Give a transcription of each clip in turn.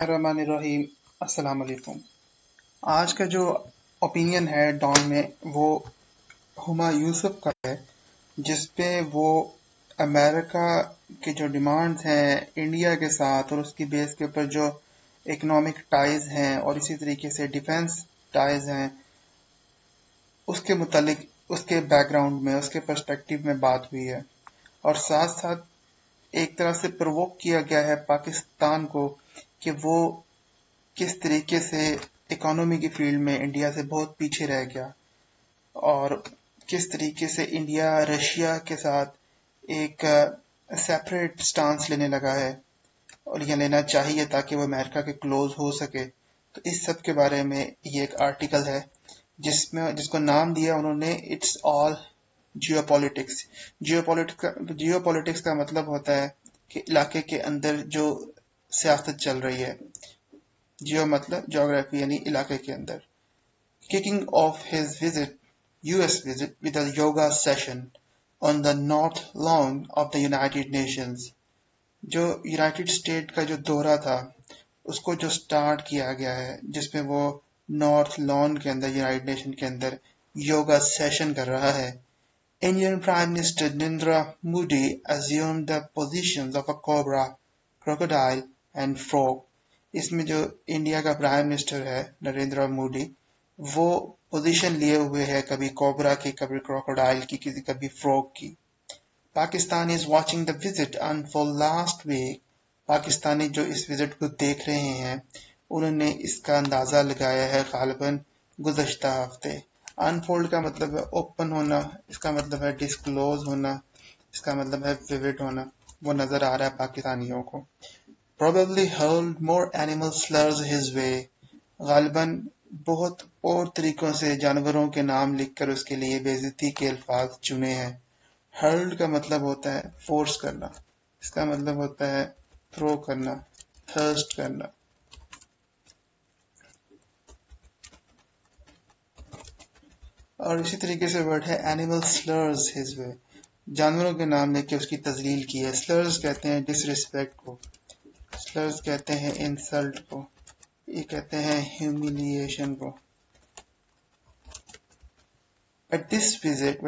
الرحمن الرحیم السلام علیکم۔ آج کا جو اوپینین ہے ڈان میں وہ ہما یوسف کا ہے، جس پہ وہ امریکہ کے جو ڈیمانڈز ہیں انڈیا کے ساتھ اور اس کی بیس کے اوپر جو اکنامک ٹائز ہیں اور اسی طریقے سے ڈیفنس ٹائز ہیں اس کے متعلق اس کے بیک گراؤنڈ میں اس کے پرسپیکٹیو میں بات ہوئی ہے، اور ساتھ ساتھ ایک طرح سے پرووک کیا گیا ہے پاکستان کو کہ وہ کس طریقے سے اکانومی کی فیلڈ میں انڈیا سے بہت پیچھے رہ گیا، اور کس طریقے سے انڈیا رشیا کے ساتھ ایک سیپریٹ سٹانس لینے لگا ہے اور یہ لینا چاہیے تاکہ وہ امریکہ کے کلوز ہو سکے۔ تو اس سب کے بارے میں یہ ایک آرٹیکل ہے جس کو نام دیا انہوں نے it's all geopolitics. Geopolitics کا مطلب ہوتا ہے کہ علاقے کے اندر جو سیاست چل رہی ہے، جیو مطلب جغرافی یعنی علاقے کے اندر۔ Kicking off his US visit with a yoga session on the North Lawn of the United Nations، جو یونائٹڈ اسٹیٹ کا جو دورہ تھا اس کو جو سٹارٹ کیا گیا ہے جس میں وہ نارتھ لان کے اندر یونائٹڈ نیشن کے اندر یوگا سیشن کر رہا ہے۔ Indian Prime Minister Narendra Modi assumed the positions of a cobra, crocodile and frog۔ اس میں جو انڈیا کا پرائم منسٹر ہے نریندر مودی، وہ پوزیشن لیے ہوئے ہے کبھی کوبرا کی، کبھی کروکوڈائل کی، کبھی فروگ کی۔ Pakistan is watching the visit unfold last week. Pakistani جو اس وزٹ کو دیکھ رہے ہیں انہوں نے اس کا اندازہ لگایا ہے غالباً گزشتہ ہفتے۔ انفولڈ کا مطلب ہے اوپن ہونا، اس کا مطلب ہے ڈسکلوز ہونا، اس کا مطلب ہے ویوڈ ہونا، وہ نظر آ رہا ہے پاکستانیوں کو۔ Probably hurled more animal slurs his way۔ غالباً بہت اور طریقوں سے جانوروں کے نام لکھ کر اس کے لیے بے عزتی کے الفاظ چنے ہیں۔ hurled کا مطلب ہوتا ہے فورس کرنا، اس کا مطلب ہوتا ہے تھرو کرنا، تھرسٹ کرنا۔ اور اسی طریقے سے ورڈ ہے animal slurs his way، جانوروں کے نام لکھ کے اس کی تذلیل کی ہے۔ slurs کہتے ہیں ڈس ریسپیکٹ کو، slurs کہتے ہیں انسلٹ کو، یہ کہتے ہیں ہیومیلیشن کو۔ But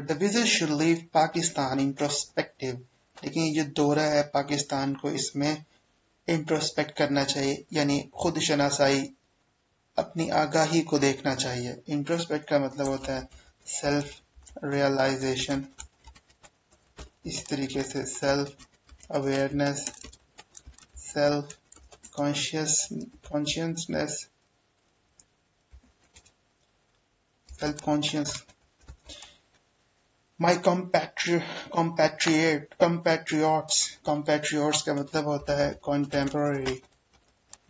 the visit should leave Pakistan introspective۔ لیکن یہ جو دورہ ہے پاکستان کو اس میں انٹروسپیکٹ کرنا چاہیے، یعنی خود شناسائی، اپنی آگاہی کو دیکھنا چاہیے۔ انٹروسپیکٹ کا مطلب ہوتا ہے سیلف ریئلائزیشن، اسی طریقے سے self awareness, self consciousness, self conscious. My compatriots کا مطلب ہوتا ہے contemporary،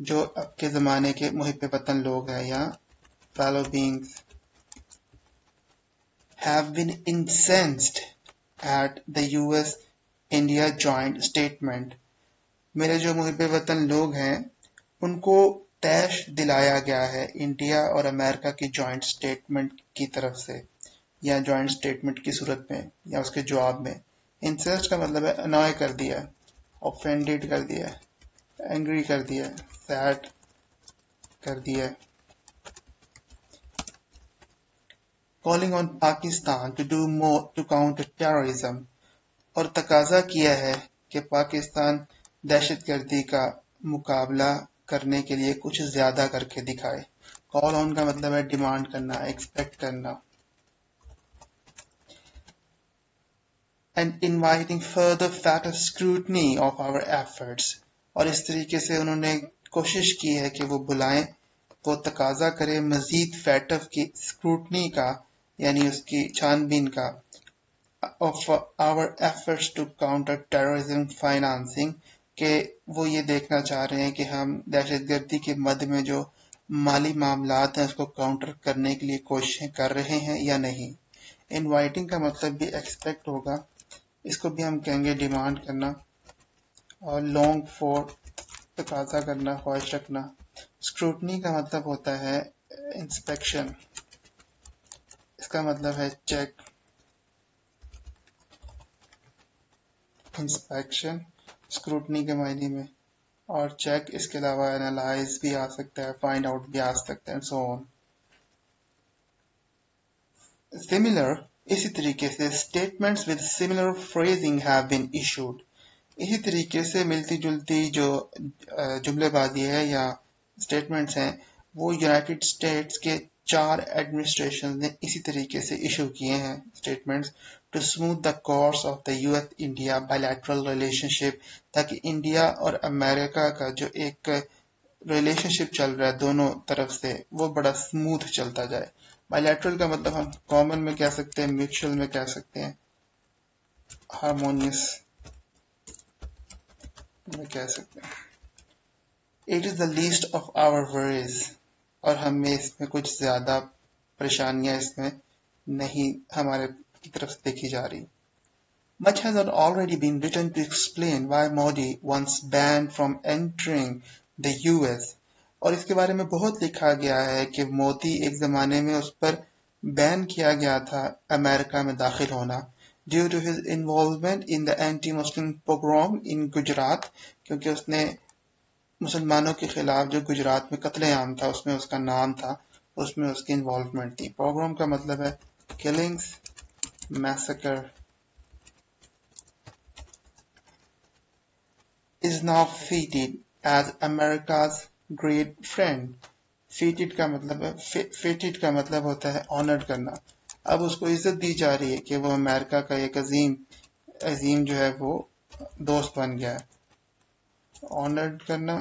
جو اب کے زمانے کے محب وطن لوگ ہیں یا fellow beings۔ have been incensed at the US-India joint statement۔ میرے جو محب وطن لوگ ہیں ان کو طیش دلایا گیا ہے انڈیا اور امریکہ کی جوائنٹ سٹیٹمنٹ کی طرف سے، یا جوائنٹ سٹیٹمنٹ کی صورت میں یا اس کے جواب میں۔ انسلٹ کا مطلب ہے انوائے کر دیا، اوفینڈیڈ کر دیا، اینگری کر دیا، سیڈ کر دیا۔ Calling on Pakistan to do more to counter terrorism, اور تقاضا کیا ہے کہ پاکستان دہشت گردی کا مقابلہ کرنے کے لیے کچھ زیادہ کر کے دکھائے۔ کال آن کا مطلب ہے ڈیمانڈ کرنا، ایکسپیکٹ کرنا۔ and inviting further fatal scrutiny of our efforts، اور اس طریقے سے انہوں نے کوشش کی ہے کہ وہ بلائیں، وہ تقاضا کرے مزید فیٹف کی اسکروٹنی کا، یعنی اس کی چھان بین کا، of our efforts to counter terrorism financing، کہ وہ یہ دیکھنا چاہ رہے ہیں کہ ہم دہشت گردی کے مد میں جو مالی معاملات ہیں اس کو کاؤنٹر کرنے کے لیے کوششیں کر رہے ہیں یا نہیں۔ انوائٹنگ کا مطلب بھی ایکسپیکٹ ہوگا، اس کو بھی ہم کہیں گے ڈیمانڈ کرنا، اور لانگ فور تقاضا کرنا، خواہش رکھنا۔ اسکروٹنی کا مطلب ہوتا ہے انسپیکشن، اس کا مطلب ہے چیک، انسپیکشن اسکروٹنی کے معنی میں۔ اور چیک اس کے علاوہ انالائز بھی آ سکتا ہے, فائنڈ آؤٹ بھی آ سکتا ہے, سو آن. سملر اسی طریقے سے statements with similar phrasing have been issued. اسی طریقے سے ملتی جلتی جو جملے بازی ہے یا اسٹیٹمنٹس ہیں وہ یونائٹڈ اسٹیٹس کے 4 ایڈمنسٹریشن نے اسی طریقے سے ایشو کیے ہیں statements to smooth the course of the U S India bilateral relationship, تاکہ انڈیا اور امریکہ کا جو ایک ریلیشن شپ چل رہا ہے دونوں طرف سے وہ بڑا اسموتھ چلتا جائے. بائیلیٹرل کا مطلب ہم کامن میں کہہ سکتے ہیں, میوچل میں کہہ سکتے ہیں, ہارمونیس میں کہہ سکتے ہیں. It is the least of our worries, اور ہمیں اس میں کچھ زیادہ پریشانیاں اس میں نہیں ہمارے کی طرف سے دیکھی جا رہی. Much has already been written to explain why Modi once banned from entering the US. اور اس کے بارے میں بہت لکھا گیا ہے کہ مودی ایک زمانے میں اس پر بین کیا گیا تھا امریکہ میں داخل ہونا due to his involvement in the anti Muslim pogrom in Gujarat, کیونکہ اس نے مسلمانوں کے خلاف جو گجرات میں قتل عام تھا اس میں اس کا نام تھا, اس میں اس کی انوالومنٹ تھی. پوگروم کا مطلب ہے killings, massacre. is now feted as America's great friend. feted کا مطلب ہے feted کا مطلب ہوتا ہے آنرڈ کرنا. اب اس کو عزت دی جا رہی ہے کہ وہ امریکہ کا ایک عظیم جو ہے وہ دوست بن گیا ہے. آنرڈ کرنا,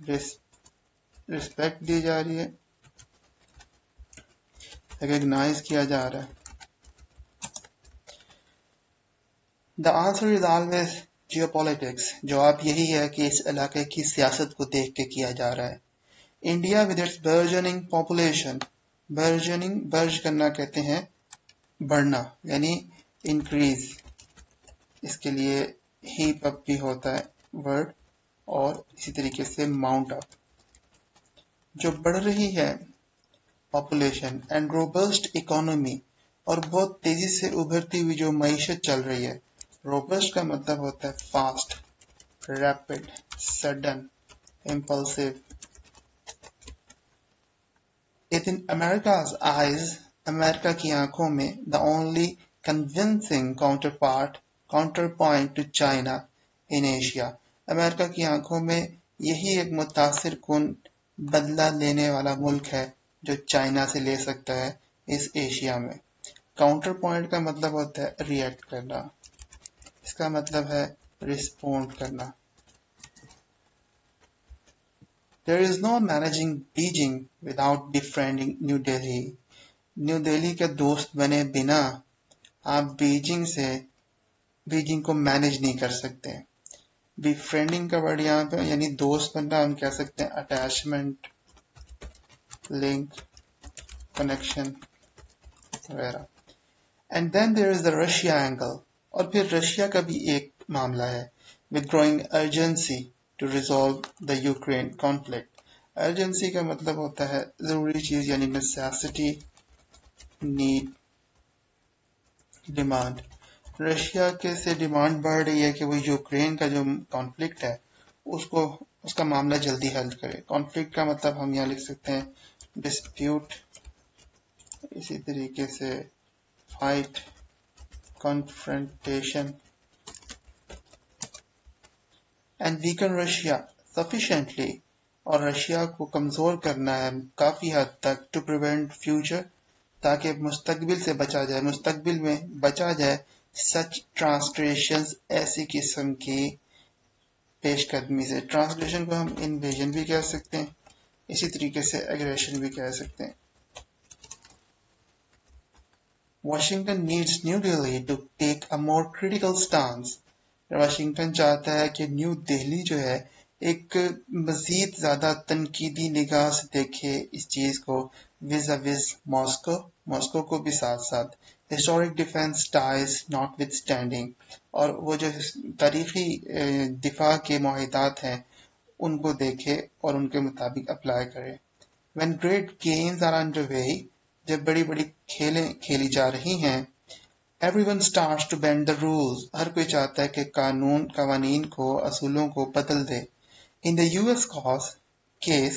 رسپیکٹ دی جا رہی ہے, ریکگنائز کیا جا رہا ہے. The answer is always geopolitics. جواب یہی ہے کہ اس علاقے کی سیاست کو دیکھ کے کیا جا رہا ہے. India with its burgeoning population, برج کرنا کہتے ہیں بڑھنا, یعنی انکریز. اس کے لیے ہیپ اپ بھی ہوتا ہے ورڈ, اور اسی طریقے سے ماؤنٹ اپ. جو بڑھ رہی ہے پاپولیشن اینڈ روبسٹ اکانومی, اور بہت تیزی سے ابھرتی ہوئی جو معیشت چل رہی ہے. روبسٹ کا مطلب ہوتا ہے fast, rapid, sudden, impulsive. In America's eyes, امریکہ کی آنکھوں میں the only convincing counterpoint to China in Asia, امریکہ کی آنکھوں میں یہی ایک متاثر کن بدلہ لینے والا ملک ہے جو چائنا سے لے سکتا ہے اس ایشیا میں. کاؤنٹر پوائنٹ کا مطلب ہوتا ہے ری ایکٹ کرنا, اس کا مطلب ہے رسپونڈ کرنا. There is no managing Beijing without befriending New Delhi. New Delhi کے دوست بنے بنا آپ بیجنگ کو مینج نہیں کر سکتے. بefriending کا ورڈ یہاں پہ یعنی دوست بننا, ہم کہہ سکتے ہیں اٹیچمنٹ, لنک, کنیکشن وغیرہ. And then there is the Russia angle. اور پھر رشیا کا بھی ایک معاملہ ہے. with growing urgency to resolve the Ukraine conflict. urgency کا مطلب ہوتا ہے ضروری چیز, یعنی necessity, need, ڈیمانڈ. رشیا کے سے ڈیمانڈ بڑھ رہی ہے کہ وہ یوکرین کا جو کانفلکٹ ہے اس کا معاملہ جلدی حل کرے. کانفلکٹ کا مطلب ہم یہاں لکھ سکتے ہیں ڈسپیوٹ, اسی طریقے سے fight, confrontation. And weaken Russia sufficiently, اور رشیا کو کمزور کرنا ہے کافی حد تک to prevent future, تاکہ مستقبل سے بچا جائے, مستقبل میں بچا جائے such transgressions, ایسی قسم کی پیش قدمی سے. ٹرانسلیشن کو ہم انویژن بھی کہہ سکتے ہیں, اسی طریقے سے ایگریشن بھی کہہ سکتے ہیں. Washington needs New Delhi to take a more critical stance. Washington چاہتا ہے کہ نیو دہلی جو ہے ایک مزید زیادہ تنقیدی نگاہ سے دیکھے اس چیز کو وز ماسکو کو بھی ساتھ ساتھ. Historic defence ties not with standing, اور وہ جو تاریخی دفاع کے معاہدات ہیں ان کو دیکھے اور ان کے مطابق اپلائی کرے. When great games are underway, جب بڑی بڑی کھیلیں کھیلی جا رہی ہیں, everyone starts to bend the rules. ہر کوئی چاہتا ہے کہ قوانین کو, اصولوں کو بدل دے. In the US case,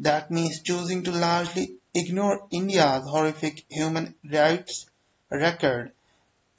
that means choosing to largely ignore India's horrific human rights record.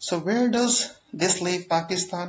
So where does this leave Pakistan?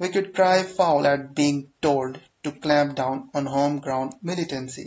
We could cry foul at being told to clamp down on home ground militancy.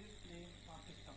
this leave Pakistan?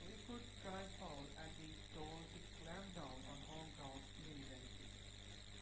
We could cry foul at being told to clamp down on home ground militancy.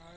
cry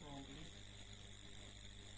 wrongly,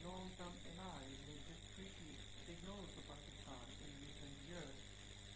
long term allies with this treaty signaled to Pakistan in recent years.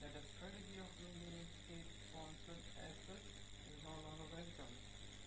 that the strategy of maintaining state sponsored assets is no longer welcome.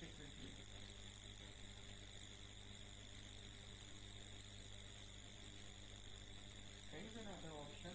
secretly. There is another option,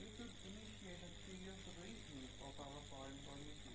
We could initiate a serious review of our foreign policy.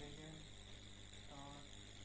begin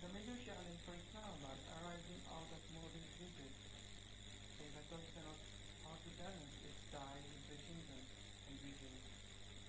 The major challenge for Islamabad arising out of modern Egypt is a question of how to balance its ties with Washington and Beijing.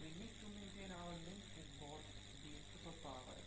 We need to maintain our links with both these superpowers.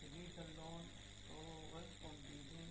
We need the loan overs from Beijing.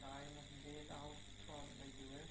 The IMF bail out from the US.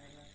IMF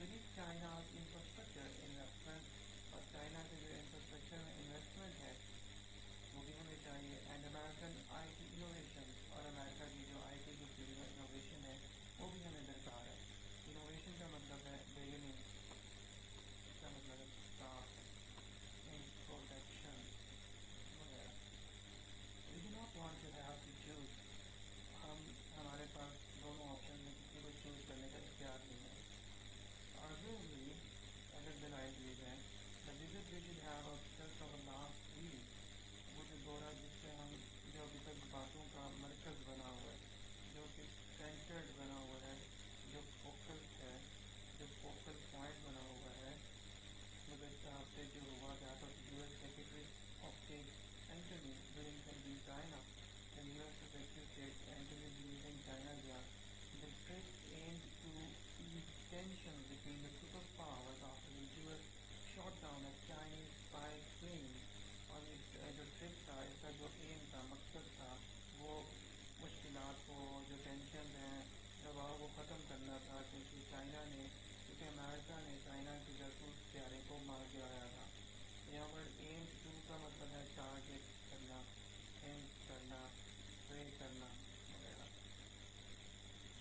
We need China's infrastructure investment, but China کے جو infrastructure میں investment ہے وہ بھی ہمیں چاہیے، and American I T innovation, اور امریکہ کی جو آئی ٹی کی فیلڈ میں انوویشن ہے وہ بھی ہمیں درکار ہے۔ انوویشن کا مطلب ہے بگننگ، اس کا مطلب ہے اسٹارٹ، انٹروڈکشن وغیرہ۔ We do not want to have to choose, ہمارے پاس دونوں آپشن میں کسی کو چوز کرنے کا اختیار نہیں ہے۔ Arguably, اگر دلائل دیے جائیں the visit we should have of just our last week، وہ جو دورہ جس سے ہم جو ابھی تک باتوں کا مرکز بنا ہوا ہے، جو کہ سینٹرڈ بنا ہوا ہے، جو فوکس ہے، جو فوکل پوائنٹ بنا ہوا ہے، گزشتہ ہفتے جو ہوا that of US Secretary of State Antony Blinken in China، جب US Secretary of State Antony Blinken China گیا، the trip aimed to ease tensions between the superpowers after the US shot down a Chinese spy plane، اور اس جو trip تھا، اس کا جو M تھا، مقصد تھا، وہ مشکلات کو، جو ٹینشنز ہیں، دباؤ کو ختم کرنا تھا، کیونکہ امریکہ نے چائنا کے جاسوس طیارے کو مار گرایا تھا۔ یہاں پر ایم ٹو کا مطلب ہے ٹارگیٹ کرنا، ہنٹ کرنا، پرے کرنا وغیرہ۔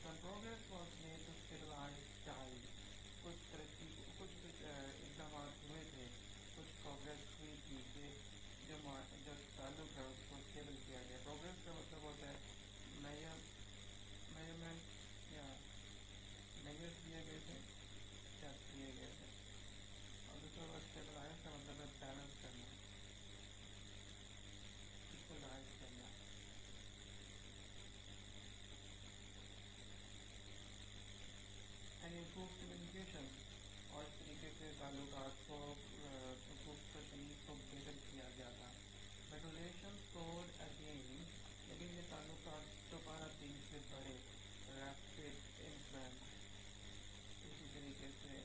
Some progress was made to stabilize ties، کچھ اقدامات ہوئے تھے، کچھ پروگرس ہوئی تھی کہ جو تعلق ہے اس کو اسٹیبل کیا گیا۔ پروگرس کا مطلب ہوتا ہے میجرمنٹ یا میجرس لیے گئے تھے، اسٹیپس لیے گئے تھے، اور دوسرا اسٹیبلائز کا مطلب ہے بیلنس کرنا، ایکولائز کرنا۔ اینڈ امپروو کمیونیکیشن، اور اس طریقے سے تعلقات کو تشریح کو بہتر کیا گیا تھا۔ بٹ ریلیشن سورڈ اگین، لیکن یہ تعلقات دوبارہ تیزی سے بڑھے، ریپڈ انفلوئنس، اسی طریقے سے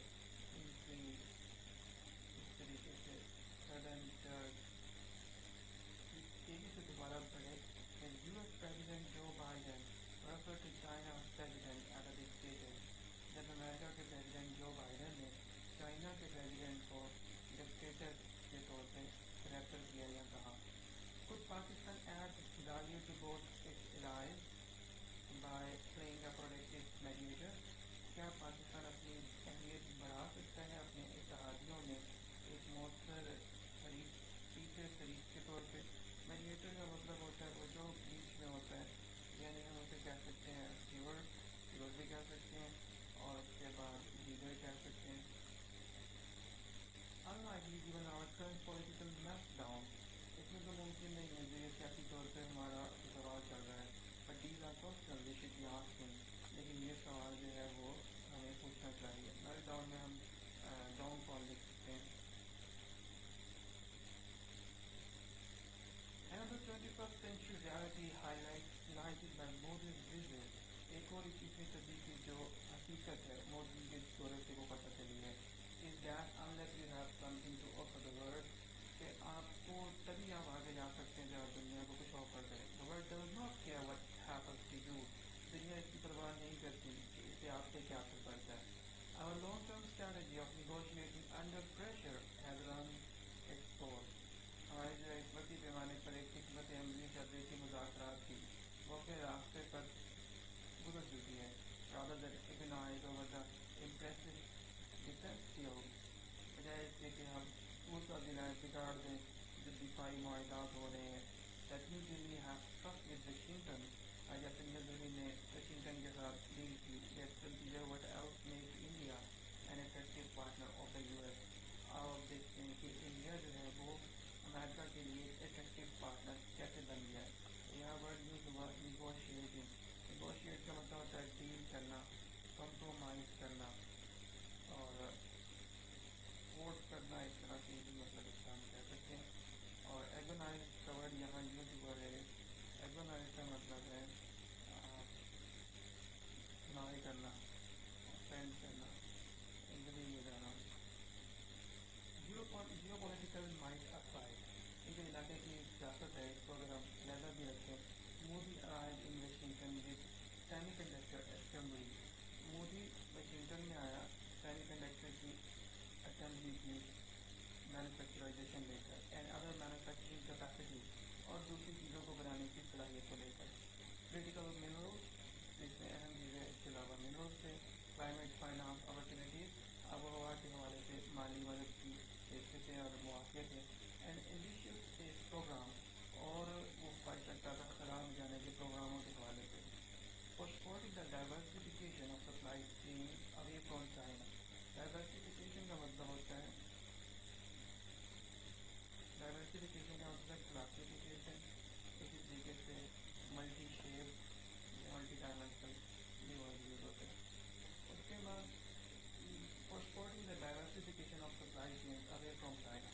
انکریز، اس طریقے سے سڈن ڈرٹ، تیزی سے دوبارہ بڑھے۔ US President Joe Biden referred to China's president as a dictator، جب امریکہ کے پریزیڈنٹ جو بائیڈن نے چائنا کے پریزیڈنٹ کو ڈکٹیٹر کے طور پہ ریفر کیا یا کہا۔ Could Pakistan add value to both its allies by playing a productive mediator؟ کیا پاکستان اپنی اہمیت بڑھا سکتا ہے اپنے اتحادیوں میں ایک مؤثر تیسرے شریک کے طور پہ؟ میڈیٹر کا مطلب ہوتا ہے وہ جو بیچ میں ہوتا ہے، یعنی ہم اسے کہہ سکتے ہیں اسٹیورڈ بھی کہہ سکتے ہیں، اور اس کے بعد لیڈر کہہ سکتے ہیں۔ Unlikely given our current political meltdown، اس میں تو ممکن نہیں ہے جو یہ سیاسی طور پہ ہمارا زوال چل رہا ہے، but these are questions we should be asking، لیکن یہ سوال جو ہے وہ ہمیں پوچھنا چاہیے۔ میلٹ ڈاؤن میں ہم ڈاؤن فال لکھ سکتے ہیں۔ Another 21st century reality highlighted by Modi's visit، ایک اور 21ویں صدی کی جو حقیقت ہے مودی کے دورے سے وہ پتہ چلی ہے، is that unless you have something to offer the world، کہ آپ کو تبھی آپ آگے جا سکتے ہیں جب آپ دنیا کو کچھ آفر کریں۔ The world does not care what happens to you، دنیا اس کی پرواہ نہیں کرتی کہ اسے آپ سے کیا اثر پڑتا ہے۔ Our long-term strategy of negotiating under pressure has run its course، ہماری جو ایک وسیع پیمانے پر ایک حکمت عملی چل رہی تھی مذاکرات کی، وہ اپنے راستے پر گزر چکی ہے۔ rather than agonize over the impressive defense skills، بجائے اس کے کہ ہم دوسرا دلائل بگاڑ دیں جو دفاعی معاہدات ہو رہے ہیں۔ that New Delhi has struck with Washington، جیسے نیو دہلی نے واشنگٹن کے ساتھ ڈیل کی۔ let's consider what else makes India an effective partner of the US، اور دیکھتے ہیں کہ انڈیا جو ہے وہ امریکہ کے لیے افیکٹو پارٹنر کیسے بن گیا ہے۔ یہاں ورڈ یوز ہوا نیگوشیٹنگ، نیگوشیٹ کا مطلب ہوتا ہے ڈیل کرنا، کمپرومائز کرنا، اور ووٹ کرنا، اس طرح سے بھی مطلب اس کا ہم کہہ سکتے ہیں۔ اور ایگونائز کا ورڈ یہاں یوز ہوا ہے، ایگونائز کا مطلب ہے نائے کرنا، اسپینڈ کرنا، انگریز ہو جانا۔ جیو پولیٹیکل مائٹ اسائڈ، یہ جو علاقے کی سیاست ہے اس کو اگر ہم لہذا بھی رکھیں، Modi arrived in Washington with semi conductor assembly, Modi Washington میں آیا سیمی کنڈکٹر کی اسمبلی کی مینوفیکچرائزیشن لے کر اینڈ ادر مینوفیکچرنگ کیپیسٹی اور دوسری چیزوں کو بنانے کی صلاحیت کو لے کر. کریٹیکل منرلس جس میں اہم چیزیں اس کے علاوہ منرل سے کلائمیٹ فائنانس اپرچونیٹیز آب و ہوا کے حوالے سے مالی مدد کی پیشکشیں اور مواقعات ہیں اینڈ ایمبیشیس اسپیس پروگرام اور وہ خواہش رکھتا تھا خلا میں جانے کے پروگراموں کے حوالے سے. For supporting the diversification of supply chains away from China. Diversification کا مطلب ہوتا ہے کلاسیفیکیشن اسی طریقے سے ملٹی شیپ ملٹی ڈائمینشنل یہ ورڈ یوز ہوتے ہیں. اس کے بعد for supporting the diversification of supply chains away from China.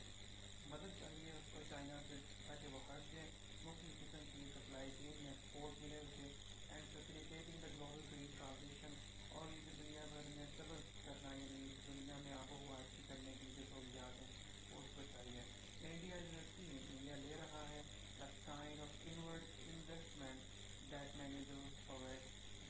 مدد چاہیے اس کو چائنا سے تاکہ وہ ہٹ جائے مختلف قسم کی سپلائی چین میں ایکسپورٹ ملے اسے and facilitating the global green transition اور یہ جو دنیا بھر میں سبز کرنا یعنی دنیا میں آب و ہوا اچھی کرنے کی جو سہولیات ہیں وہ اس کو چاہیے. انڈیا از رسیونگ انڈیا لے رہا ہے that kind of inward investment that many those provide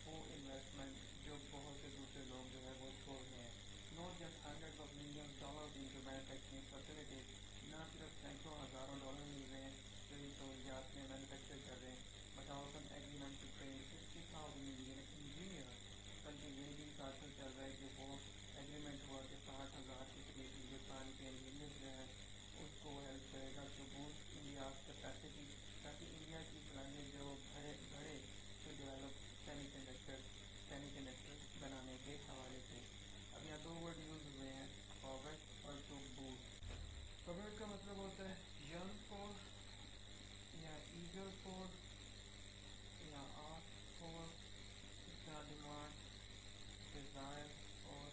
وہ انویسٹمنٹ جو بہت سے دوسرے لوگ جو ہے وہ چھوڑ رہے ہیں. not just hundreds of millions dollars into manufacturing facilities نہ صرف سینکڑوں ہزاروں ڈالر مل رہے ہیں جو ان سہولیات میں مینوفیکچر کر رہے ہیں but also an agreement to train 60,000 Indian engineers بلکہ یہ بھی ساتھ میں چل رہا ہے کہ وہ ایگریمنٹ ہوا کہ 60,000 کے قریب ہندوستان کے انجینئرز جو ہے اس کو ہیلپ کرے گا ٹو بوسٹ انڈیا کیپیسٹی تاکہ انڈیا کی صلاحیت جو بڑھے ٹو ڈیولپ سیمی کنڈکٹر بنانے کے حوالے سے. اب یہاں دو ورڈ یوز ہوئے ہیں فارورڈ اور ٹو بوسٹ. فارورڈ کا مطلب ہوتا ہے ینگ فور یا ایگر فور یا آسک فور اس طرح ڈیمانڈ ڈیزائر اور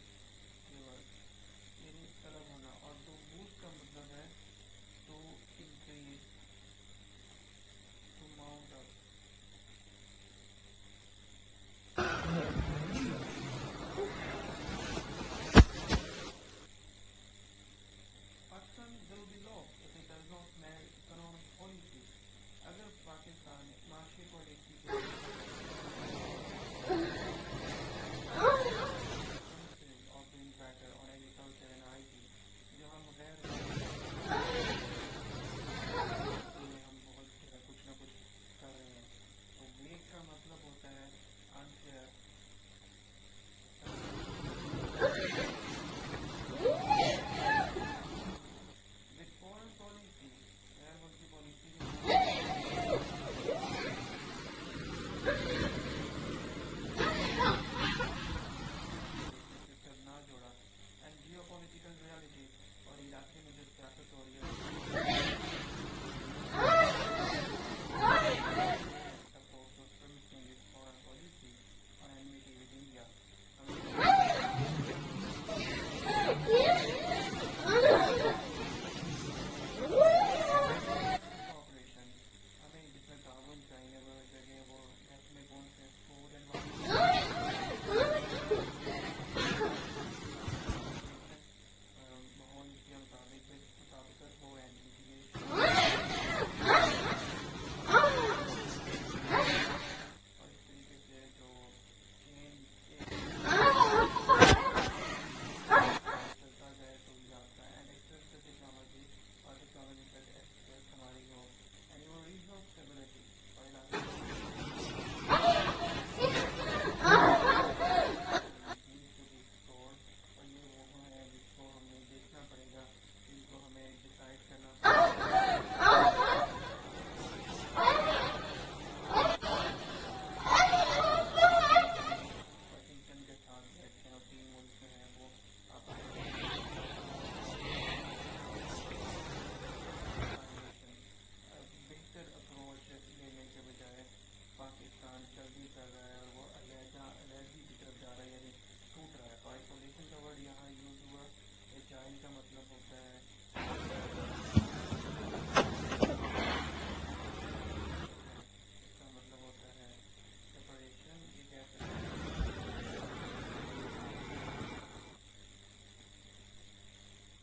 ریورس یعنی طلب ہونا. اور ٹو بوسٹ کا مطلب ہے to increase to mount up. Pakistan will be lost if it does not marry economic policy. اگر پاکستان معاشی پالیسی کے